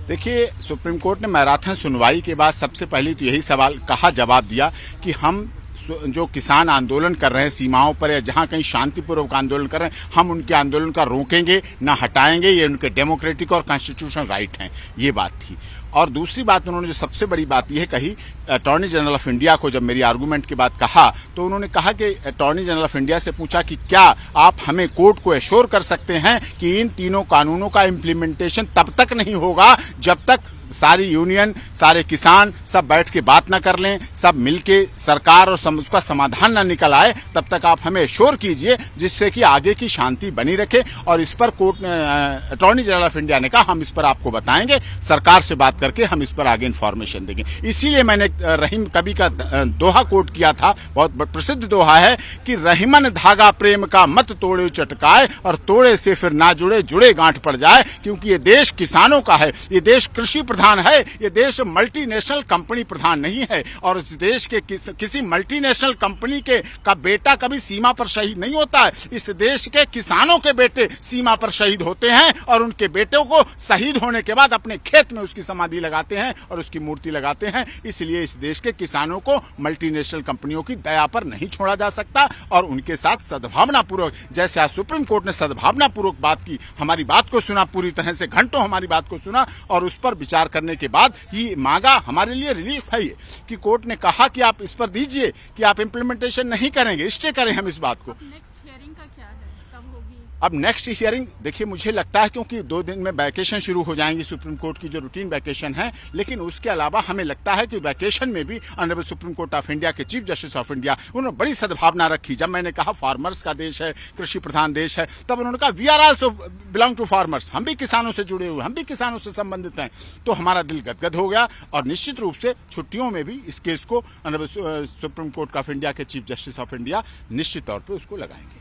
देखिए, supreme court ने marathon सुनवाई के बाद सबसे पहले तो यही सवाल कहा, जवाब दिया कि हम जो किसान आंदोलन कर रहे हैं सीमाओं पर या जहां कहीं शांतिपूर्वक आंदोलन कर रहे हैं, हम उनके आंदोलन का रोकेंगे ना हटाएंगे, ये उनके डेमोक्रेटिक और कॉन्स्टिट्यूशनल राइट हैं, ये बात थी। और दूसरी बात उन्होंने जो सबसे बड़ी बात यह कही, अटॉर्नी जनरल ऑफ इंडिया को जब मेरी आर्गूमेंट के बाद कहा तो उन्होंने कहा कि अटॉर्नी जनरल ऑफ इंडिया से पूछा कि क्या आप हमें कोर्ट को एश्योर कर सकते हैं कि इन तीनों कानूनों का इम्प्लीमेंटेशन तब तक नहीं होगा जब तक सारी यूनियन, सारे किसान सब बैठ के बात ना कर लें, सब मिलके सरकार और उसका समाधान ना निकल आए, तब तक आप हमें एश्योर कीजिए जिससे कि आगे की शांति बनी रखे। और इस पर कोर्ट ने, अटॉर्नी जनरल ऑफ इंडिया ने कहा हम इस पर आपको बताएंगे, सरकार से बात करके हम इस पर आगे इन्फॉर्मेशन देंगे। इसीलिए मैंने रहीम कवि का दोहा कोट किया था, बहुत प्रसिद्ध दोहा है कि रहीमन धागा प्रेम का मत तोड़े चटकाए और तोड़े से फिर ना जुड़े, जुड़े गांठ पड़ जाए। क्योंकि ये देश किसानों का है, ये देश कृषि प्रधान है, ये देश मल्टीनेशनल कंपनी प्रधान नहीं है। और इस देश के किसी मल्टीनेशनल कंपनी का बेटा कभी सीमा पर शहीद नहीं होता है। इस देश के किसानों के बेटे सीमा पर शहीद होते हैं और उनके बेटों को शहीद होने के बाद अपने खेत में उसकी समाधि लगाते हैं और उसकी मूर्ति लगाते हैं। इसलिए इस देश के किसानों को मल्टीनेशनल कंपनियों की दया पर नहीं छोड़ा जा सकता और उनके साथ सद्भावनापूर्वक, जैसे आज सुप्रीम कोर्ट ने सद्भावनापूर्वक बात की, हमारी बात को सुना, पूरी तरह से घंटों हमारी बात को सुना और उस पर विचार करने के बाद ही मांगा। हमारे लिए रिलीफ है ये कि कोर्ट ने कहा कि आप इस पर दीजिए कि आप इम्प्लीमेंटेशन नहीं करेंगे, स्टे करें हम इस बात को। अब नेक्स्ट हियरिंग देखिए, मुझे लगता है क्योंकि 2 दिन में वैकेशन शुरू हो जाएंगी सुप्रीम कोर्ट की, जो रूटीन वैकेशन है, लेकिन उसके अलावा हमें लगता है कि वैकेशन में भी honourable supreme court of India के चीफ जस्टिस ऑफ इंडिया उन्होंने बड़ी सद्भावना रखी। जब मैंने कहा फार्मर्स का देश है, कृषि प्रधान देश है, तब उन्होंने कहा we are also belong to farmers, हम भी किसानों से जुड़े हुए, हम भी किसानों से संबंधित हैं। तो हमारा दिल गदगद हो गया और निश्चित रूप से छुट्टियों में भी इस केस को honourable supreme court of India के चीफ जस्टिस ऑफ इंडिया निश्चित तौर पर उसको लगाएंगे।